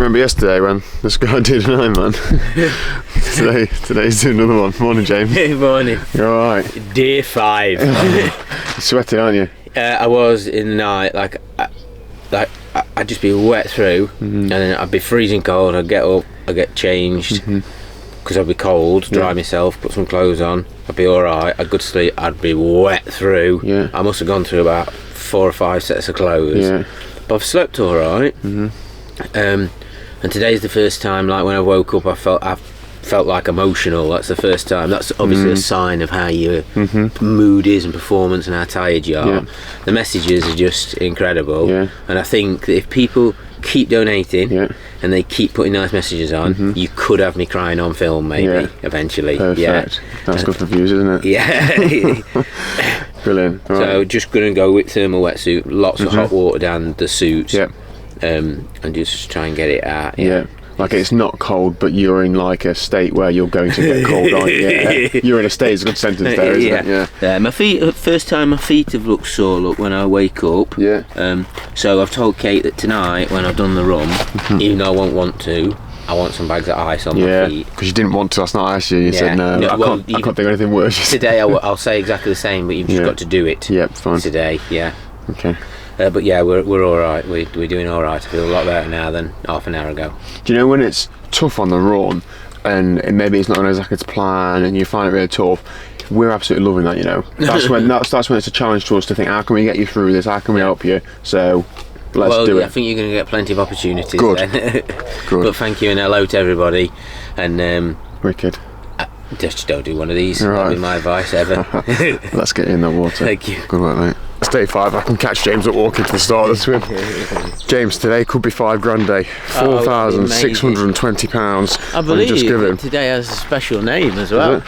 remember yesterday when this guy did an Ironman? Today's doing another one. Morning, James. Good morning. You're alright? Day 5. You're sweating, aren't you? I was in the night, I'd just be wet through, and then I'd be freezing cold. I'd get up, I'd get changed, because I'd be cold, dry myself, put some clothes on, I'd be alright, I'd go to sleep, I'd be wet through. Yeah. I must have gone through about 4 or 5 sets of clothes. Yeah. But I've slept alright. And today's the first time, like when I woke up, I felt like emotional. That's the first time. That's obviously a sign of how your mood is and performance and how tired you are. Yeah. The messages are just incredible. Yeah. And I think that if people keep donating and they keep putting nice messages on, you could have me crying on film maybe eventually. Perfect. Yeah. That's good for views, isn't it? Yeah. Brilliant. All So right. just going to go with thermal wetsuit, lots of hot water down the suits. Yeah. And just try and get it out. Yeah. Like it's not cold, but you're in like a state where you're going to get cold, aren't you? Yeah. You're in a state, it's a good sentence there, isn't it? Yeah. My feet, first time my feet have looked sore when I wake up. Yeah. So I've told Kate that tonight when I've done the run, even though I won't want to, I want some bags of ice on my feet. Because you didn't want to last night, I asked you. You said no. I can't think of anything worse. Today I'll say exactly the same, but you've just got to do it. Yeah, fine. Today, yeah. Okay. But yeah, we're all right. We're doing all right. I feel a lot better now than half an hour ago. Do you know when it's tough on the run, and maybe it's not going exactly to plan, and you find it really tough? We're absolutely loving that. You know, that's when it's a challenge to us to think, how can we get you through this? How can we help you? So let's do it. I think you're going to get plenty of opportunities. Good. Then. Good. But thank you and hello to everybody. And wicked. Just don't do one of these. Right. That'll be my advice ever. Let's get in that water. Thank you. Good work, mate. It's day 5. I can catch James at walking to the start of the swim. James, today could be £5,000 day. £4,620. I believe just given. Today has a special name as well.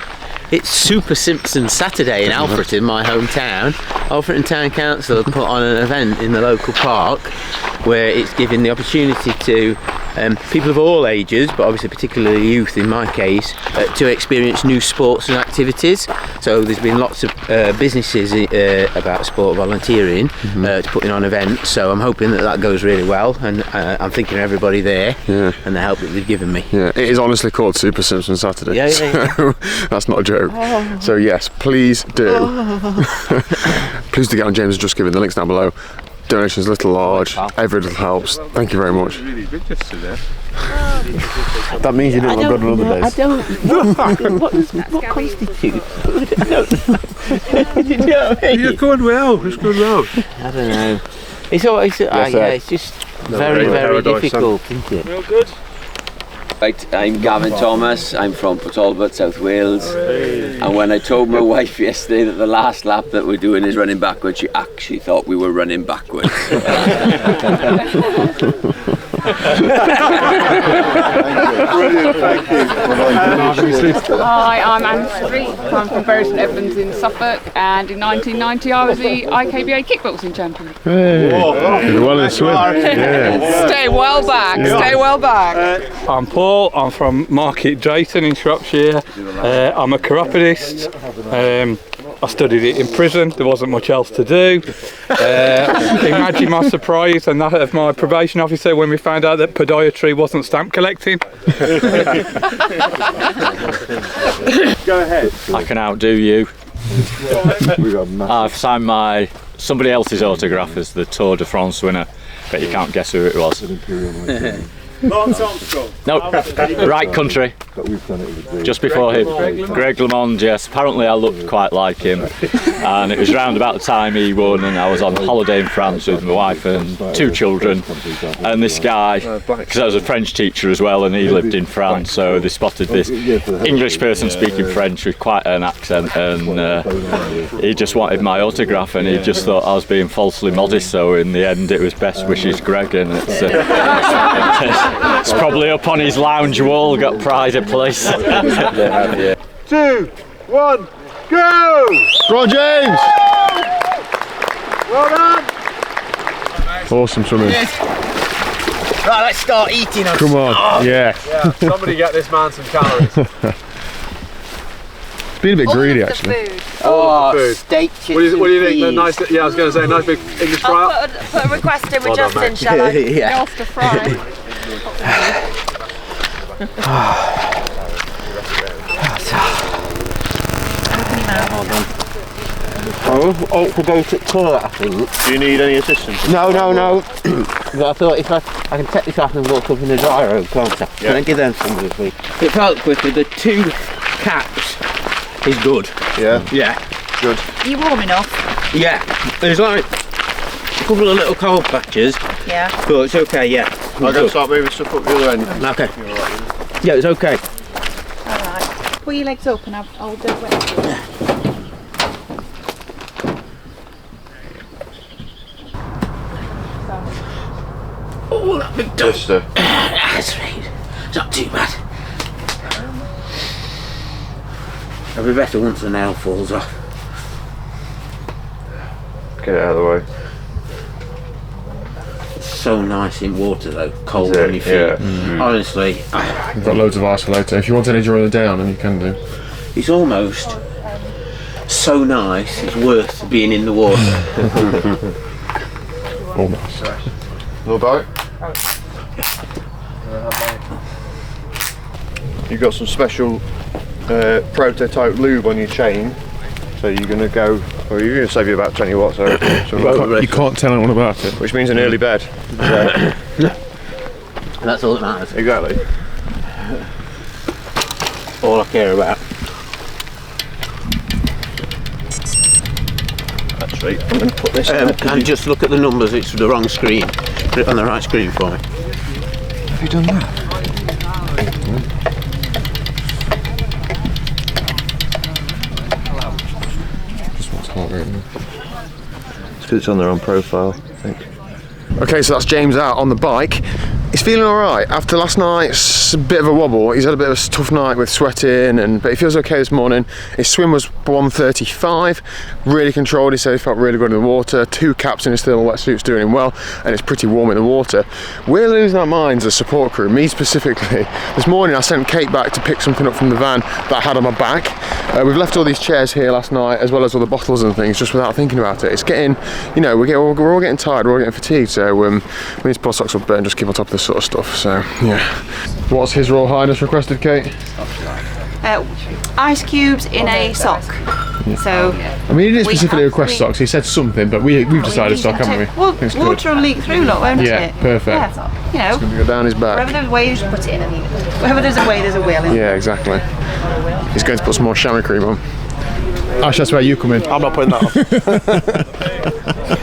It's Super Simpson Saturday in Alfreton, my hometown. Alfreton Town Council have put on an event in the local park where it's giving the opportunity to people of all ages, but obviously particularly youth in my case, to experience new sports and activities. So there's been lots of businesses about sport volunteering to putting on events, so I'm hoping that goes really well, and I'm thinking of everybody there and the help that they've given me. Yeah, it is honestly called Super Simpson Saturday. Yeah. That's not a joke. So yes, please do. Please do get on James' Just Giving. The link's down below. Donations little, large, every little helps. Thank you very much. That means you didn't look good on other days. I don't. What constitutes? You're going well. It's going well. I don't know. It's always it's just very difficult, isn't it? Real good. Right, I'm Gavin Thomas, I'm from Port Talbot, South Wales, and when I told my wife yesterday that the last lap that we're doing is running backwards, she actually thought we were running backwards. Brilliant, thank you. Hi, I'm Anne Street. I'm from Bury St Edmunds in Suffolk, and in 1990 I was the IKBA kickboxing champion. Hey, you're well in swim. Yeah. Stay well back, stay well back. I'm Paul, I'm from Market Drayton in Shropshire. I'm a chiropodist. I studied it in prison, there wasn't much else to do. Imagine my surprise and that of my probation officer when we found out that podiatry wasn't stamp collecting. Go ahead. I can outdo you. I've signed somebody else's autograph as the Tour de France winner, but you can't guess who it was. Lance Armstrong. No, right country. Just before him. Greg LeMond, yes. Apparently I looked quite like him. And it was round about the time he won, and I was on holiday in France with my wife and 2 children. And this guy, because I was a French teacher as well, and he lived in France, so they spotted this English person speaking French with quite an accent, and he just wanted my autograph, and he just thought I was being falsely modest, so in the end it was best wishes Greg, and it's probably up on his lounge wall, got pride of place. 2, 1, go! Go on, James! Well done! Awesome swimming. Right, let's start eating. Come on, yeah. Somebody get this man some calories. It's been a bit greedy actually. Steak, chicken, What do you think? The nice, I was going to say, nice big English fry up. Put a request in with Justin, shall I? Yeah. After fry. Oh, to go to the toilet, I think. Do you need any assistance? No. I thought if I can take this off and walk up in the dry room, can't I? Can I give them some of the It felt quickly, the 2 caps is good. Yeah. Yeah. Good. Are you warm enough? Yeah. There's like a couple of little cold patches. Yeah. But it's okay, yeah. I'll go start moving stuff up the other end. Okay. Yeah, it's okay. Alright. Pull your legs up and I'll go wet. Oh, that big dog. Just, That's right. It's not too bad. It'll be better once the nail falls off. get it out of the way. It's so nice in water though, cold Is it? on your feet. Yeah. Honestly, We've got loads of ice for later. If you want any during the down, then you can do. it's almost so nice, it's worth being in the water. Almost. Little boat. You've got some special prototype lube on your chain, so you're going to go. Well, you're going to save you about 20 watts. So You can't tell anyone about it. which means an early bed. That's all that matters. Exactly. All I care about. Actually, I'm going to put this. And just look at the numbers, it's the wrong screen. Put it on the right screen for me. Have you done that? Just what's heart rate. It's because it's on their own profile, I think. Okay, so that's James out on the bike. He's feeling alright. After last night's bit of a wobble, he's had a bit of a tough night with sweating, but he feels okay this morning. His swim was 1:35, really controlled. He said he felt really good in the water. 2 caps in his thermal wetsuit's doing him well, and it's pretty warm in the water. We're losing our minds as a support crew, me specifically. This morning I sent Kate back to pick something up from the van that I had on my back. We've left all these chairs here last night, as well as all the bottles and things, just without thinking about it. It's getting, you know, we're all getting tired, we're all getting fatigued, so we need to put socks up and just keep on top of this sort of stuff. So yeah. What's His Royal Highness requested, Kate? Ice cubes in a sock. So I mean, he didn't specifically request socks. He said something, but we've decided stock, haven't we? Well, It's water will leak through, look, won't Yeah, it? perfect. Yeah, you know, It's gonna go down his wherever back. there's a way, you just put it in and leave it. Wherever there's a way, there's a will. Yeah, exactly. He's going to put some more chamois cream on. Ash, that's where you come in. I'm not putting that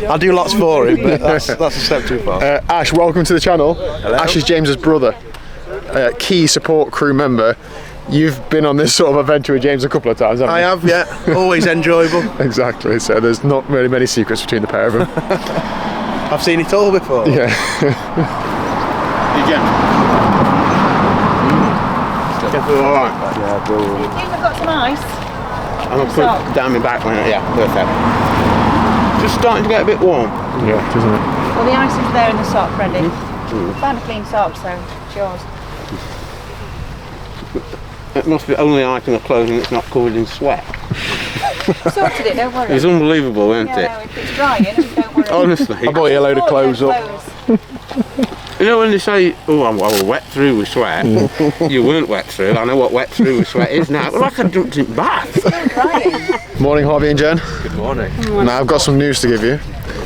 on. I'll do lots for him, but that's a step too far. Ash, welcome to the channel. Hello. Ash is James's brother, key support crew member. You've been on this sort of adventure with James a couple of times, haven't I you? have, yeah. Always enjoyable. Exactly, so there's not really many secrets between the pair of them. I've seen it all before. Yeah. Definitely alright. Yeah, brilliant. You think I've got some ice? I'm going to put it down my back when yeah, perfect. Just starting to get a bit warm. Yeah, isn't it? Well, the ice is there in the sock, Brendan. Found a clean sock, so it's yours. It must be the only item of clothing that's not covered in sweat. Sorted it, don't worry. It's unbelievable, isn't Yeah, no, it? if it's drying, don't worry. Honestly. I bought you a load of clothes up. You know when they say, oh, I was wet through with sweat, you weren't wet through. I know what wet through with sweat is now. Well, like I jumped in bath. Morning, Harvey and Jen. Good morning. Now I've got some news to give you.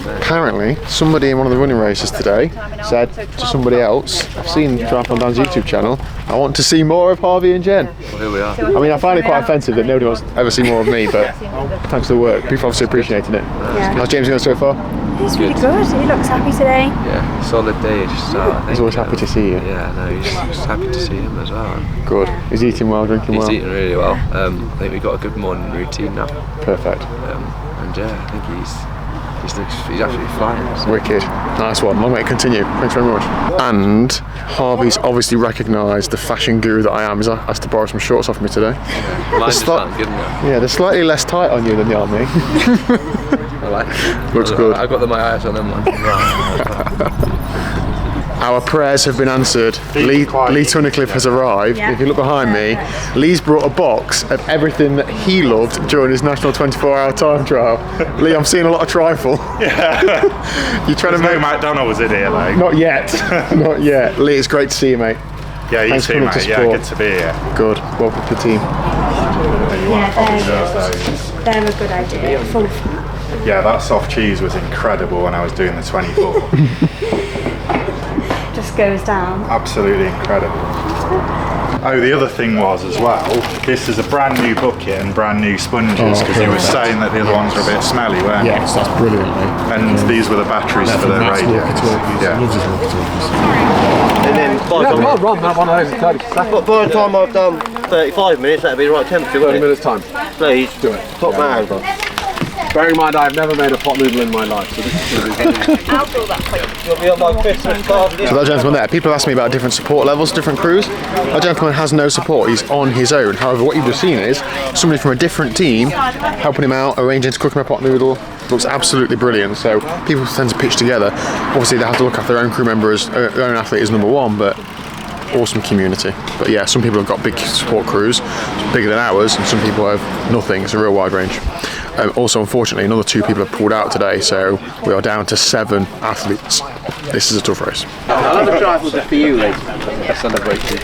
Apparently, somebody in one of the running races today said to somebody else, I've seen TriathlonDan's YouTube channel, I want to see more of Harvey and Jen. Well, here we are. I mean, I find it quite offensive that nobody wants to ever see more of me, but thanks for the work. People obviously appreciating it. How's James going so far? He's really good. He looks happy today. Yeah, solid day to start. I think. He's always happy to see you. Yeah, no, he's just happy to see him as well. Good. He's eating well, drinking He's well. eating really well. I think we've got a good morning routine now. Perfect. And yeah, I think he's absolutely flying. So. Wicked. Nice one. Long way to continue. Thanks very much. And Harvey's obviously recognised the fashion guru that I am. He's asked to borrow some shorts off me today. Mine just aren't good enough. Yeah, they're slightly less tight on you than they are me. I like it. Looks good. I got my eyes on them. Our prayers have been answered. Lee Tunnicliffe has arrived. Yeah. If you look behind me, Lee's brought a box of everything that he loved during his national 24-hour time trial. Lee, I'm seeing a lot of trifle. Yeah. You're trying to make McDonald's in here, like. Not yet. Not yet. Lee, it's great to see you, mate. Yeah, you Thanks too, for coming mate. to Yeah, support. good to be here. Good. Welcome to the team. They're a good idea. Full fat. Yeah, that soft cheese was incredible when I was doing the 24. Just goes down. Absolutely incredible. Oh, the other thing was as well, this is a brand new bucket and brand new sponges, because he was saying that the other ones were a bit smelly, weren't they? Yes, that's brilliant, mate. And these were the batteries for the radio. Yeah. Loves his walkie-talkies. And then by the time I've done 35 minutes, that'll be the right temperature. 30 minutes time. Please. Do it. Top that over. Bearing in mind I've never made a pot noodle in my life, so this is going to be I'll do that for you. You'll be on my Christmas card. So that gentleman there, people ask me about different support levels, different crews. That gentleman has no support, he's on his own. However, what you've just seen is somebody from a different team helping him out, arranging to cook him a pot noodle. Looks absolutely brilliant. So people tend to pitch together. Obviously they have to look after their own crew member as their own athlete is number one, but awesome community. But yeah, some people have got big support crews, bigger than ours, and some people have nothing. It's a real wide range. Also, unfortunately, another 2 people have pulled out today, so we are down to 7 athletes. This is a tough race. I'll have a trifle just for you, Lee. a celebration.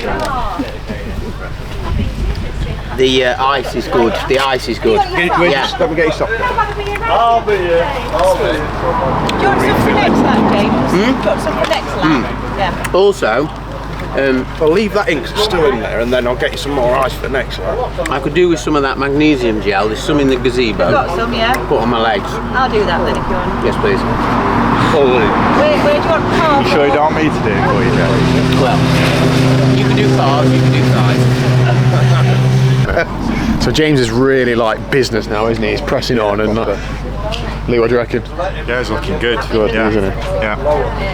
The ice is good. The ice is good. Let me get you stopped. I'll be here. Do you want some for next lap, James? Do you want some for next lap? Yeah. Also, I'll leave that ink still in there, and then I'll get you some more ice for the next one. I could do with some of that magnesium gel. There's some in the gazebo. Got some, yeah? Put on my legs. I'll do that then if you want. Yes, please. Where do you want calves? You sure you don't want me to do it for you, James? Well, you can do calves, you can do thighs. So James is really like business now, isn't he? He's pressing on and Lee, what do you reckon? Yeah, he's looking good. Good, yeah. isn't it? Yeah.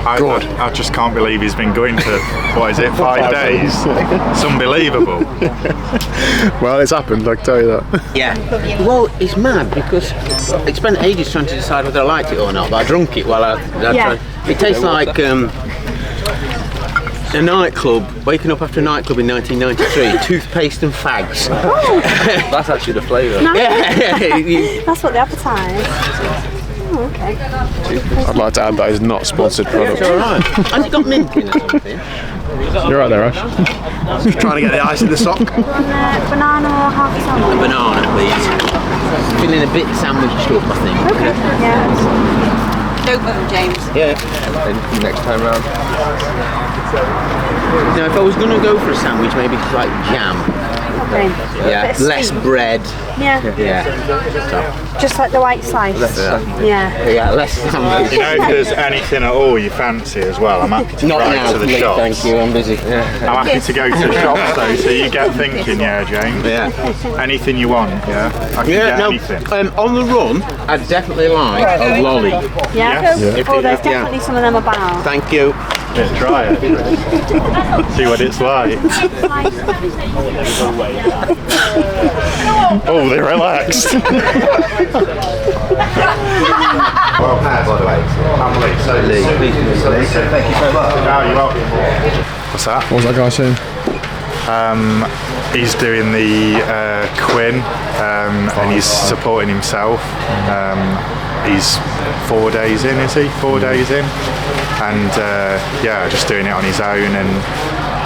I just can't believe he's been going to, what is it, 5 days? It's unbelievable. Well, it's happened, I can tell you that. Yeah. Well, it's mad because I spent ages trying to decide whether I liked it or not, but I drunk it while I tried. It tastes like a nightclub, waking up after a nightclub in 1993, toothpaste and fags. Oh. That's actually the flavour. Nice. Yeah. That's what they advertise. Oh, okay. I'd like to add that is not sponsored product. It's alright. Has it got mint in or something? You're right there, Ash. Just trying to get the ice in the sock. Banana or half a A salmon? banana, please. Feeling a bit sandwiched up, I think. Okay. Yeah. Don't move, James. Yeah. Next time round. Now, if I was going to go for a sandwich, maybe it's like jam. Okay. Yeah. Bit of Less sweet. bread. Yeah. Yeah. Just like the white slice. Yeah. Yeah, less sandwich. You know, if there's anything at all you fancy as well, I'm happy to Not drive now, to the please, shops. thank you, I'm busy. I'm happy to go to the shops though, so you get thinking, yeah, James. Yeah. Anything you want, yeah. I can get anything. On the run, I'd definitely like a lolly. Yeah. Yes. Oh, there's definitely some of them about. Thank you. Yeah, try it. See what it's like. Oh, they're relaxed. Well paired, by the way. I'm Lee. So Lee. Thank you so much. Oh, you're welcome. What's that? What was that guy saying? He's doing the Quinn and he's supporting himself. He's 4 days in, is he? 4 days in. And yeah, just doing it on his own, and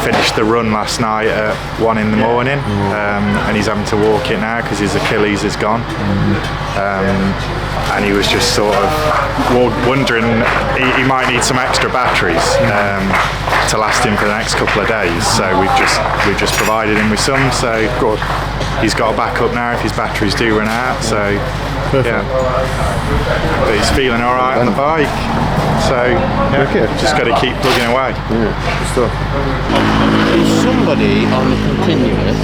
finished the run last night at 1 in the morning, and he's having to walk it now because his Achilles is gone. And he was just sort of wondering he might need some extra batteries to last him for the next couple of days. So we've just provided him with some. So good. He's got a backup now if his batteries do run out. So yeah, but he's feeling all right on the bike. So yeah, just got to keep plugging away. Yeah, good stuff. There's somebody on the continuous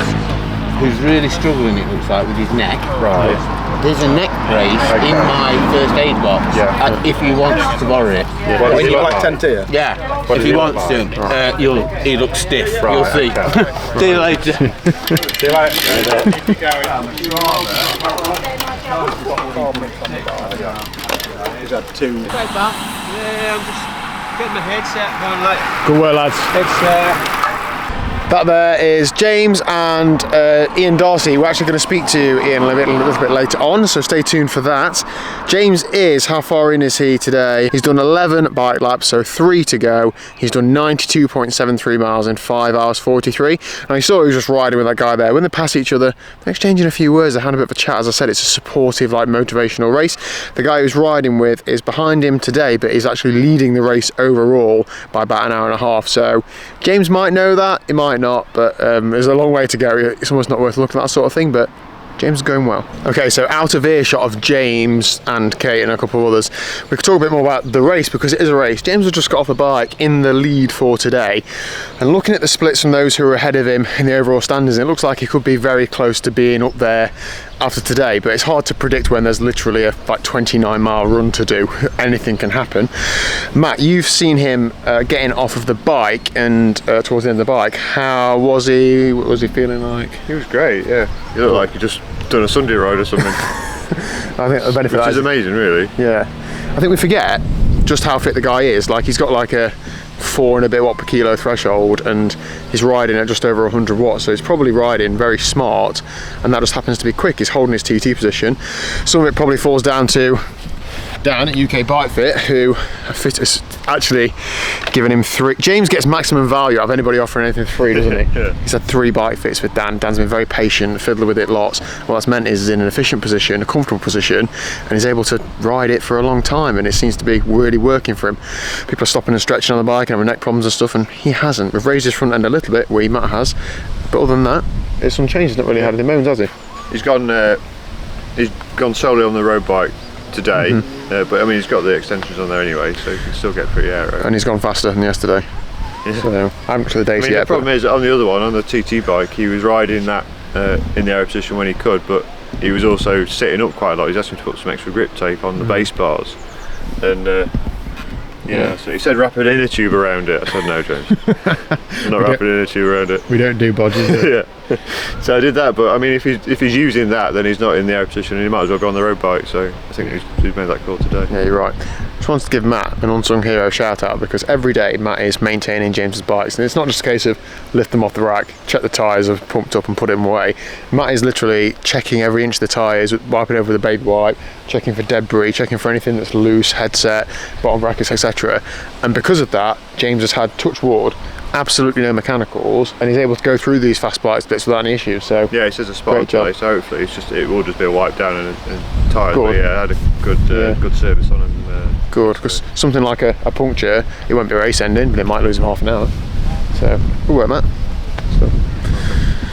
who's really struggling, it looks like, with his neck. Right. There's a neck brace in my first aid box. Yeah. If he wants to borrow it. Yeah. What does he look like? 10 to you? Yeah. What if does he he wants look to, like? he looks stiff. Right, You'll see. okay. See you later. See you later. He's had 2. Yeah, I'm just Get my headset on, like. Good work, lads. It's That there is James and Ian Darcy. We're actually going to speak to Ian a little bit later on, so stay tuned for that. James is, how far in is he today? He's done 11 bike laps, so 3 to go. He's done 92.73 miles in 5 hours 43. And I saw he was just riding with that guy there. When they pass each other, they're exchanging a few words. They had a bit of a chat. As I said, it's a supportive, like, motivational race. The guy who's riding with is behind him today, but he's actually leading the race overall by about an hour and a half. So James might know that, he might not, but there's a long way to go. It's almost not worth looking at that sort of thing, but James is going well. Okay, so out of earshot of James and Kate and a couple of others, we could talk a bit more about the race, because it is a race. James has just got off the bike in the lead for today, and looking at the splits from those who are ahead of him in the overall standings, it looks like he could be very close to being up there after today, but it's hard to predict when there's literally a 29-mile run to do. Anything can happen. Matt, you've seen him getting off of the bike and towards the end of the bike. How was he? What was he feeling like? He was great, yeah. He looked like he just done a Sunday ride or something. I think the benefit which is amazing, really. Yeah. I think we forget just how fit the guy is. Like, he's got like a 4 and a bit watt per kilo threshold, and he's riding at just over 100 watts, so he's probably riding very smart, and that just happens to be quick. He's holding his TT position. Some of it probably falls down to Dan at UK Bike Fit, who is actually giving him 3. James gets maximum value out of anybody offering anything for free, doesn't he? Yeah. He's had 3 bike fits with Dan. Dan's been very patient, fiddler with it lots. What that's meant is he's in an efficient position, a comfortable position, and he's able to ride it for a long time, and it seems to be really working for him. People are stopping and stretching on the bike and having neck problems and stuff, and he hasn't. We've raised his front end a little bit, Matt has, but other than that, it's unchanged. He's not really had any moans, has he? He's gone solely on the road bike today, but I mean, he's got the extensions on there anyway, so he can still get pretty aero. And he's gone faster than yesterday. Yeah. So I haven't looked at the data yet. The problem is, on the other one, on the TT bike, he was riding that in the aero position when he could, but he was also sitting up quite a lot. He's asked me to put some extra grip tape on the base bars, and so he said rapid inner tube around it. I said no, James, not rapid inner tube around it. We don't do bodges. Yeah. So I did that, but I mean, if he's using that, then he's not in the aero position, and he might as well go on the road bike. So I think he's made that call today. Yeah, you're right. Just wanted to give Matt, an unsung hero, shout out, because every day Matt is maintaining James's bikes, and it's not just a case of lift them off the rack, check the tyres are pumped up and put them away. Matt is literally checking every inch of the tyres, wiping over with a baby wipe, checking for debris, checking for anything that's loose, headset, bottom brackets, etc. And because of that, James has had, touch wood, absolutely no mechanicals, and he's able to go through these fast bikes bits without any issues. So yeah, he says a spot today, so hopefully it will just be a wipe down and tyres. But yeah, I had a good service on him. Good, because something like a puncture, it won't be a race ending, but it might lose him half an hour. So good work, Matt.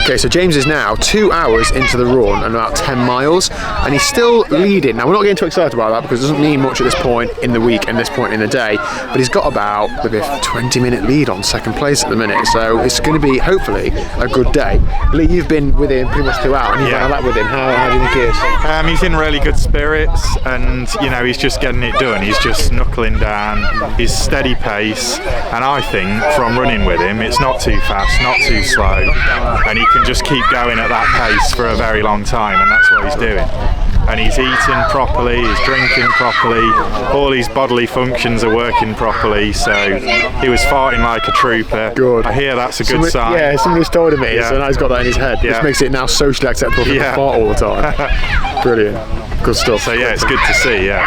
Okay, so James is now 2 hours into the run and about 10 miles, and he's still leading. Now, we're not getting too excited about that because it doesn't mean much at this point in the week and this point in the day, but he's got about maybe a 20-minute lead on second place at the minute, so it's going to be, hopefully, a good day. Lee, you've been with him pretty much throughout, and you've done a lap with him. How do you think he is? He's in really good spirits, and he's just getting it done. He's just knuckling down, his steady pace, and I think from running with him, it's not too fast, not too slow, and he can just keep going at that pace for a very long time, and that's what he's doing. And he's eating properly, he's drinking properly, all his bodily functions are working properly, so he was farting like a trooper. Good. I hear that's a good sign. Yeah, somebody's told him it is, so now he's got that in his head, which makes it now socially acceptable to fart all the time. Brilliant. Good stuff. So yeah, it's good to see, yeah.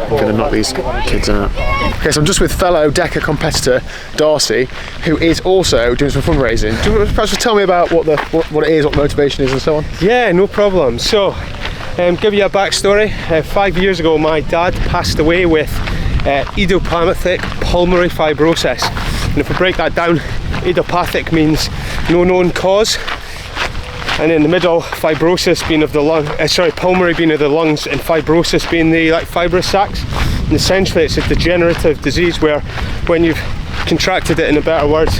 I'm going to knock these kids out. Okay, so I'm just with fellow Deca competitor Darcy, who is also doing some fundraising. Do you want to perhaps just tell me about what it is, what motivation is and so on? Yeah, no problem. So, give you a backstory. 5 years ago, my dad passed away with idiopathic pulmonary fibrosis. And if we break that down, idiopathic means no known cause. And in the middle, fibrosis being of the lung, pulmonary being of the lungs, and fibrosis being the fibrous sacs. And essentially, it's a degenerative disease where, when you've contracted it, in a better words,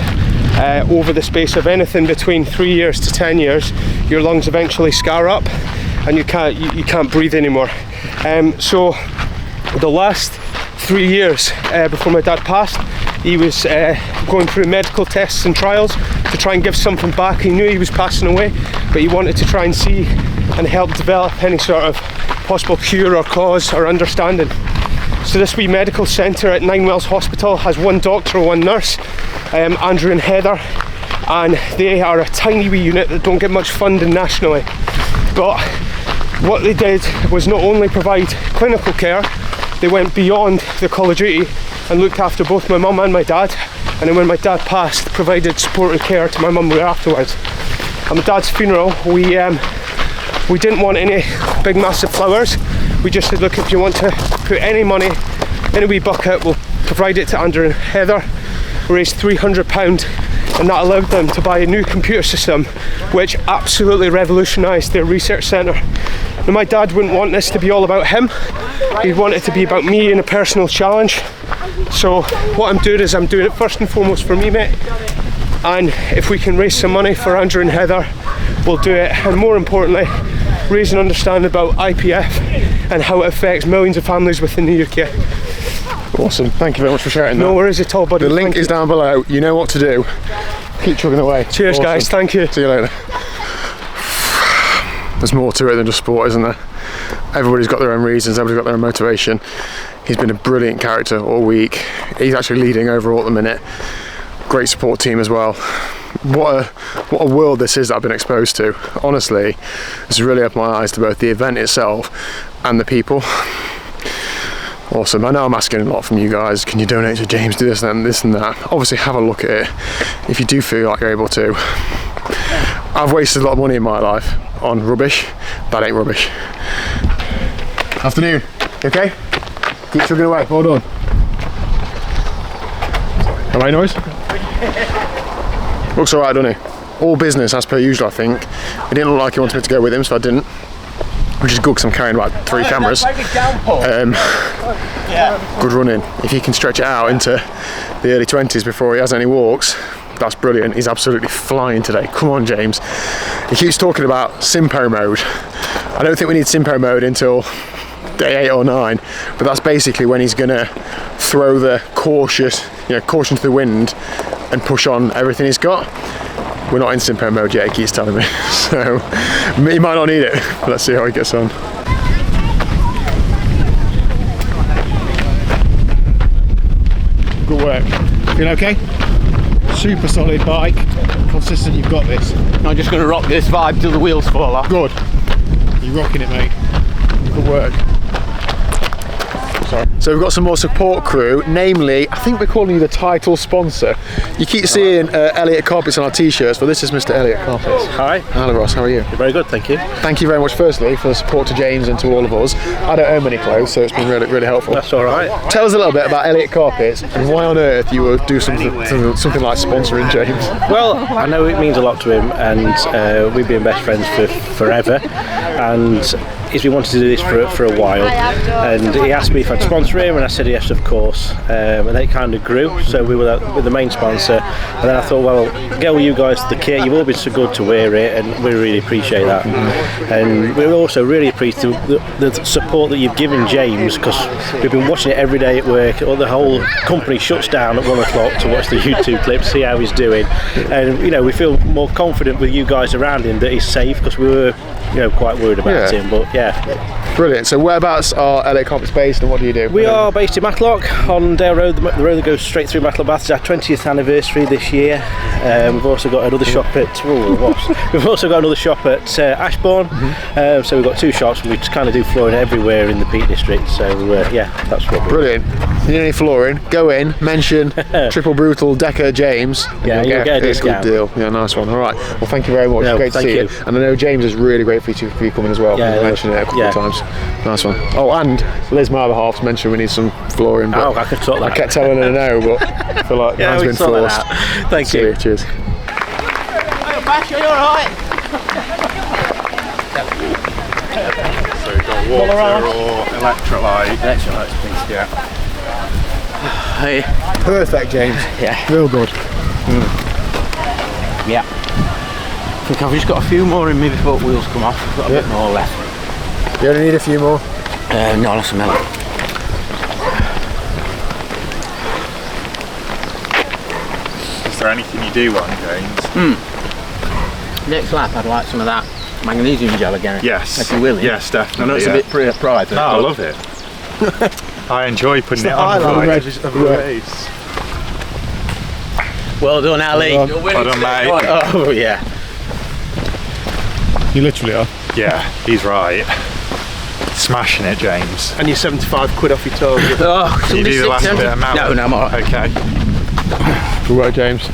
over the space of anything between 3 years to 10 years, your lungs eventually scar up, and you can't breathe anymore. So, the last 3 years before my dad passed, he was going through medical tests and trials to try and give something back. He knew he was passing away, but he wanted to try and see and help develop any sort of possible cure or cause or understanding. So this wee medical centre at Ninewells Hospital has one doctor, one nurse, Andrew and Heather, and they are a tiny wee unit that don't get much funding nationally. But what they did was not only provide clinical care, they went beyond the call of duty and looked after both my mum and my dad, and then when my dad passed, provided support and care to my mum afterwards. At my dad's funeral, we didn't want any big massive flowers. We just said, look, if you want to put any money in a wee bucket, we'll provide it to Andrew and Heather. We raised £300, and that allowed them to buy a new computer system which absolutely revolutionised their research centre. Now, my dad wouldn't want this to be all about him. He'd want it to be about me and a personal challenge. So what I'm doing is I'm doing it first and foremost for me, mate. And if we can raise some money for Andrew and Heather, we'll do it. And more importantly, raise an understanding about IPF and how it affects millions of families within the UK. Awesome, thank you very much for sharing that. No worries at all, buddy. The link is down below. You know what to do. Keep chugging away. Cheers, guys. Thank you. See you later. There's more to it than just sport, isn't there? Everybody's got their own reasons, everybody's got their own motivation. He's been a brilliant character all week. He's actually leading overall at the minute. Great support team as well. What a world this is that I've been exposed to. Honestly, it's really opened my eyes to both the event itself and the people. Awesome. I know I'm asking a lot from you guys. Can you donate to James, do this and that? Obviously have a look at it if you do feel like you're able to. I've wasted a lot of money in my life on rubbish. That ain't rubbish. Afternoon. You okay? Keep chugging away. Well done. Am I noise? Looks alright, doesn't he? All business as per usual, I think. It didn't look like he wanted me to go with him, so I didn't. Which is good because I'm carrying about 3 cameras. Good running. If he can stretch it out into the early 20s before he has any walks, that's brilliant. He's absolutely flying today. Come on, James. He keeps talking about Simpo mode. I don't think we need Simpo mode until day 8 or 9, but that's basically when he's gonna throw the caution to the wind and push on everything he's got. We're not in Simpo mode yet, he keeps telling me, so he might not need it, but let's see how he gets on. Good work. Feel okay? Super solid bike, consistent, you've got this. I'm just going to rock this vibe till the wheels fall off. Good. You're rocking it, mate. Good work. Sorry. So we've got some more support crew, namely, I think we're calling you the title sponsor. You keep seeing Elliott Carpets on our t-shirts, but this is Mr. Elliott Carpets. Hi. Hello Ross, how are you? Very good, thank you. Thank you very much firstly for the support to James and to all of us. I don't own many clothes, so it's been really, really helpful. That's alright. Tell us a little bit about Elliott Carpets and why on earth you would do something like sponsoring James. Well, I know it means a lot to him, and we've been best friends for forever, and he's been wanting to do this for a while, and he asked me if I'd sponsor him, and I said yes, of course, and then it kind of grew, so we were with the main sponsor, and then I thought, well, get with you guys the kit, you've all been so good to wear it, and we really appreciate that. And we also really appreciate the support that you've given James, because we've been watching it every day at work, or the whole company shuts down at 1 o'clock to watch the YouTube clips, see how he's doing, and we feel more confident with you guys around him that he's safe, because we were quite worried about him, but yeah. Brilliant. So whereabouts are Elliott Carpets based and what do you do? We are based in Matlock on Dale Road, the road that goes straight through Matlock Bath. It's our 20th anniversary this year. We've also got another shop at Ashbourne. So we've got 2 shops, and we just kind of do flooring everywhere in the Peak District. So yeah, that's what. Brilliant. If you need any flooring, go in, mention Triple Brutal Deca James. Yeah, you'll get a discount. Good deal. Yeah, nice one. All right. Well, thank you very much. No, great to see you. And I know James is really grateful for you coming as well. Yeah, you mentioned it a couple of times. Nice one. Oh, and Liz, my other half's mentioned we need some flooring. But I could sort that. I kept telling her no, but I feel like mine's been forced. Thank you. Cheers. Bash, are you alright? So you've got water or electrolyte. Electrolytes, please. Yeah. Hey. Perfect, James. Yeah. Real good. Yeah. I think I've just got a few more in me before the wheels come off. I've got a bit more left. You only need a few more? No, that's a minute. Is there anything you do want, James? Next lap, I'd like some of that magnesium gel again. Yes. If you will. Yes, definitely. I know it's a bit private. No, I love it. I enjoy putting it on. Highlight of the race. Well done, Ali. Well done, mate. Oh, yeah. You literally are. Yeah, he's right. Smashing it, James. And you're 75 quid off your target. You do the last bit of mountain. No, I'm alright. Okay. Good work, James.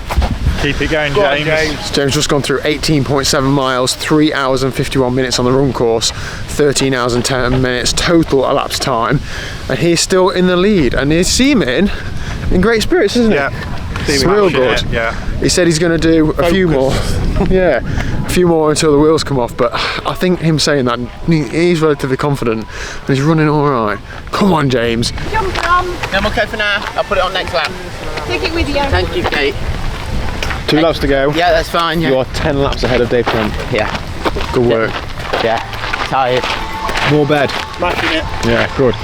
Keep it going, Go on, James. James just gone through 18.7 miles, 3 hours and 51 minutes on the run course, 13 hours and 10 minutes total elapsed time, and he's still in the lead, and he's seeming in great spirits, isn't he? Yeah. It's real good. Yeah. He said he's going to do a few more. Yeah, a few more until the wheels come off, but I think him saying that, he's relatively confident and he's running all right. Come on, James. Jump on. I'm okay for now. I'll put it on next lap. Take it with you. Thank you, Kate. 2 laps to go. Yeah, that's fine. Yeah. You are 10 laps ahead of Dave Kemp. Yeah. Good work. Yeah. Tired. More bed. Smashing it. Yeah, good.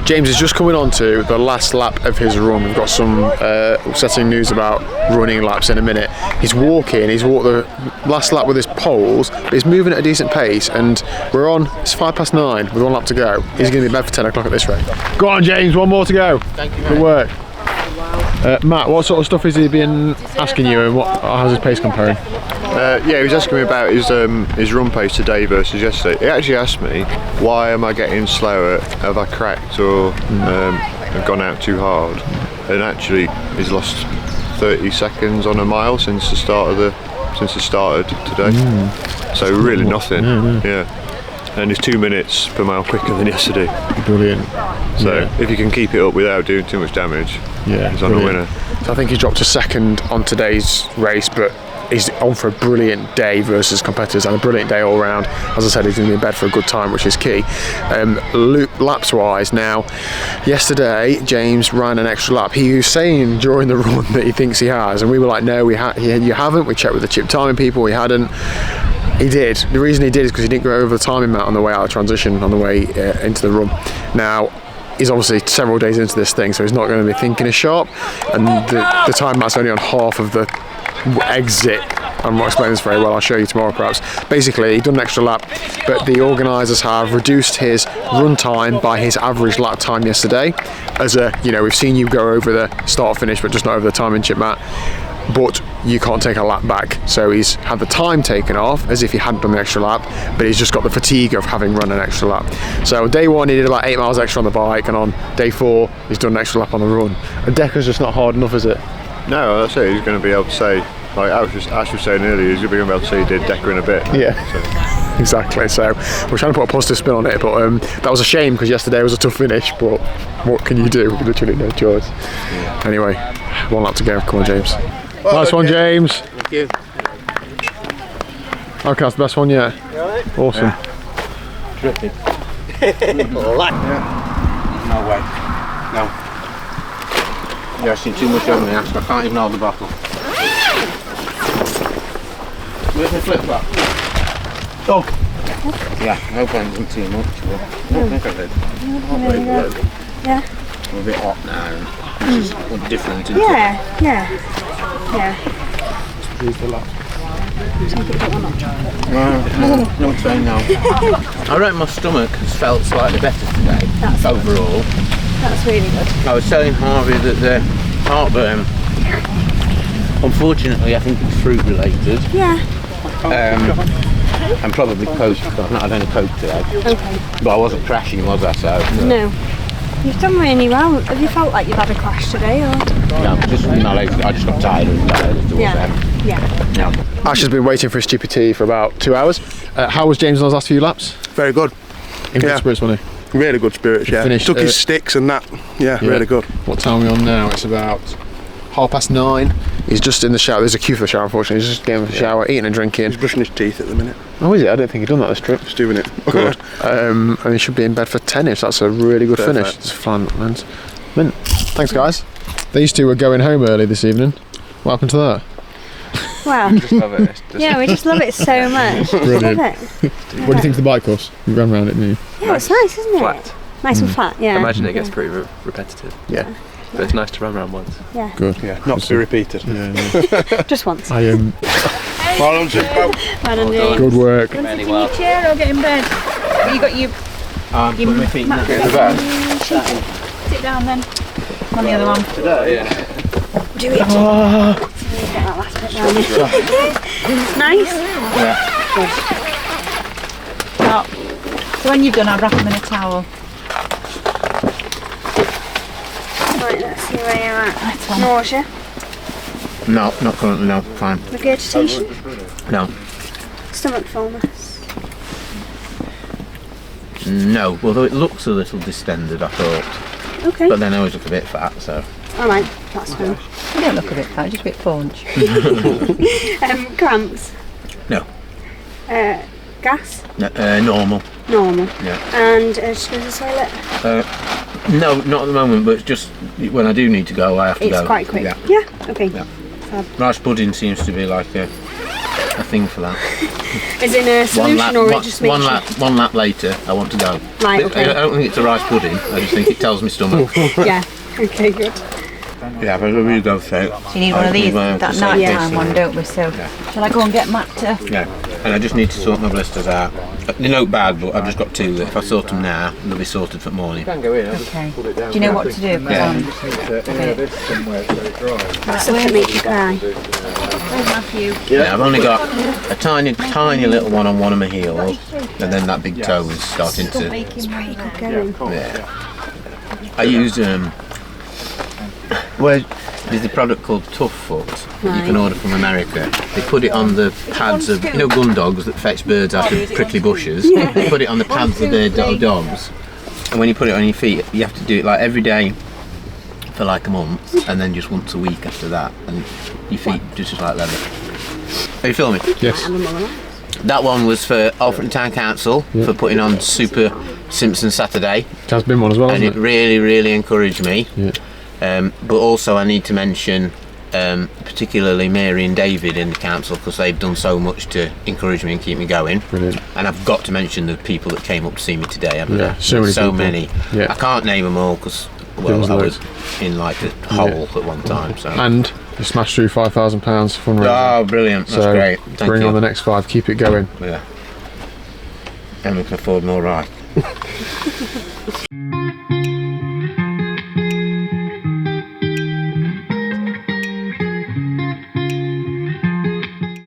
James is just coming on to the last lap of his run. We've got some upsetting news about running laps in a minute. He's walked the last lap with his poles, but he's moving at a decent pace, and it's 9:05 with 1 lap to go. He's going to be in bed for 10 o'clock at this rate. Go on, James, 1 more to go. Thank you, Good work. Matt, what sort of stuff has he been asking you, and how's his pace comparing? Yeah, he was asking me about his run pace today versus yesterday. He actually asked me, why am I getting slower? Have I cracked or have gone out too hard? And actually, he's lost 30 seconds on a mile since it started today. So really nothing. Yeah. And he's 2 minutes per mile quicker than yesterday. Brilliant. So if you can keep it up without doing too much damage, he's on a winner. So I think he dropped a second on today's race, but he's on for a brilliant day versus competitors and a brilliant day all round. As I said, he's going to be in bed for a good time, which is key. Laps wise now, yesterday James ran an extra lap. He was saying during the run that he thinks he has, and we were like, no, you haven't. We checked with the chip timing people, he hadn't. He did. The reason he did is because he didn't go over the timing mat on the way out of transition, on the way into the run. Now, he's obviously several days into this thing, so he's not going to be thinking as sharp, and the time mat's only on half of the exit. I'm not explaining this very well, I'll show you tomorrow perhaps. Basically, he done an extra lap, but the organisers have reduced his run time by his average lap time yesterday. We've seen you go over the start finish, but just not over the timing chip mat. But you can't take a lap back, so he's had the time taken off as if he hadn't done the extra lap, but he's just got the fatigue of having run an extra lap. So day 1 he did about 8 miles extra on the bike, and on day 4 he's done an extra lap on the run. And Deca's just not hard enough, is it? No, that's it. He's going to be able to say, like Ash was saying earlier, he's going to be able to say he did Deca in a bit. Yeah. So. Exactly, so we're trying to put a positive spin on it, but that was a shame because yesterday was a tough finish, but what can you do? Literally no choice. Anyway, 1 lap to go. Come on, James. Nice one, James. Thank you. Okay, that's the best one yet. Awesome. Dripping. No way. No. You're asking too much over me, Ash. I can't even hold the bottle. Where's my flip flop? Oh. Yeah, I hope I haven't done too much. But I don't think I did. Yeah. I'm a bit hot now, which is different. Isn't it? Yeah. No, it's fine now. I reckon my stomach has felt slightly better today. Overall. That's really good. I was telling Harvey that the heartburn, unfortunately, I think it's fruit related. Yeah. And probably Coke. I've not had any Coke today. Okay. But I wasn't crashing, was I? So. No. You've done really well. Have you felt like you've had a crash today, or? No, I just got tired and tired. Yeah. Ash has been waiting for his GPT for about 2 hours. How was James on his last few laps? Very good. In good spirits, wasn't he? Really good spirits, yeah. Finished, Took his sticks and that. Yeah, really good. What time are we on now? It's about 9:30. He's just in the shower. There's a queue for the shower, unfortunately. He's just getting in the shower, eating and drinking. He's brushing his teeth at the minute. Oh, is it? I don't think he'd done that this trip. He's doing it. Good. And he should be in bed for 10ish. That's a really good finish. It's fun, man. Mint. Thanks, guys. These two were going home early this evening. What happened to that? Well, We just love it. yeah, we just love it so much. Brilliant. Love it. What do you think of the bike course? You ran around it, didn't you? Yeah, it's nice, isn't it? Flat. Nice and flat, yeah. I imagine it gets pretty repetitive. Yeah. But it's nice to run around once. Yeah. Good. Yeah, not to be repeated. Yeah. Just once. I am. Well done, Jim. Well done, James. Good work. Want to sit in your chair or get in bed? You got your... Put my feet in mat the bed. bed. Sit it down then. On the other one. Do it. Oh. Get that last bit down there. Nice. Good. Now, so when you've done, I'll wrap them in a towel. Right, let's see where you're at. Nausea. No, not currently, no, fine. Regurgitation. No. Stomach fullness. No, although it looks a little distended, I thought. Okay. But then I always look a bit fat, so. Alright, that's fine. You don't look a bit fat, just a bit paunch. Cramps. No. Gas. Normal. Normal. Yeah. And just go to the toilet. No, not at the moment, but it's just when I do need to go, I have to It's go. quite quick. Yeah. Yeah. Okay. Yeah. Fab. Rice pudding seems to be like a thing for that. Is it a solution or it just makes you... one lap later, I want to go. Right, okay. I don't think it's a rice pudding, I just think it tells me stomach. Yeah. Okay, good. Yeah, but we go for it. So you need one of these, that night time one, don't we? So, shall I go and get Matt to... Yeah, and I just need to sort my blisters out. They look bad, but I've just got two that if I sort them now, they'll be sorted for the morning. Okay. Do you know what to do? Yeah. That's the way it makes you cry. Where's Matthew? Yeah, I've only got a tiny little one on one of my heels, and then that big toe is starting to... It's pretty good going. Yeah. I use well, there's a product called Tough Foot that you can order from America. They put it on the pads of, you know, gun dogs that fetch birds out of prickly bushes. Yeah. They put it on the pads of their dogs, and when you put it on your feet, you have to do it like every day for like a month, and then just once a week after that, and your feet just like leather. Are you filming? Yes. That one was for Alfreton Town Council for putting on Super Simpson Saturday. It has been one as well, and hasn't it really encouraged me. Yeah. But also I need to mention particularly Mary and David in the council, because they've done so much to encourage me and keep me going. Brilliant. And I've got to mention the people that came up to see me today, haven't Yeah, I? so many people. many. Yeah. I can't name them all because, well, I was in like a hole at one time. So. And you smashed through £5,000 fundraising. Oh, brilliant. That's so great. Thank bring you. on the next 5, keep it going. Yeah. And we can afford more right.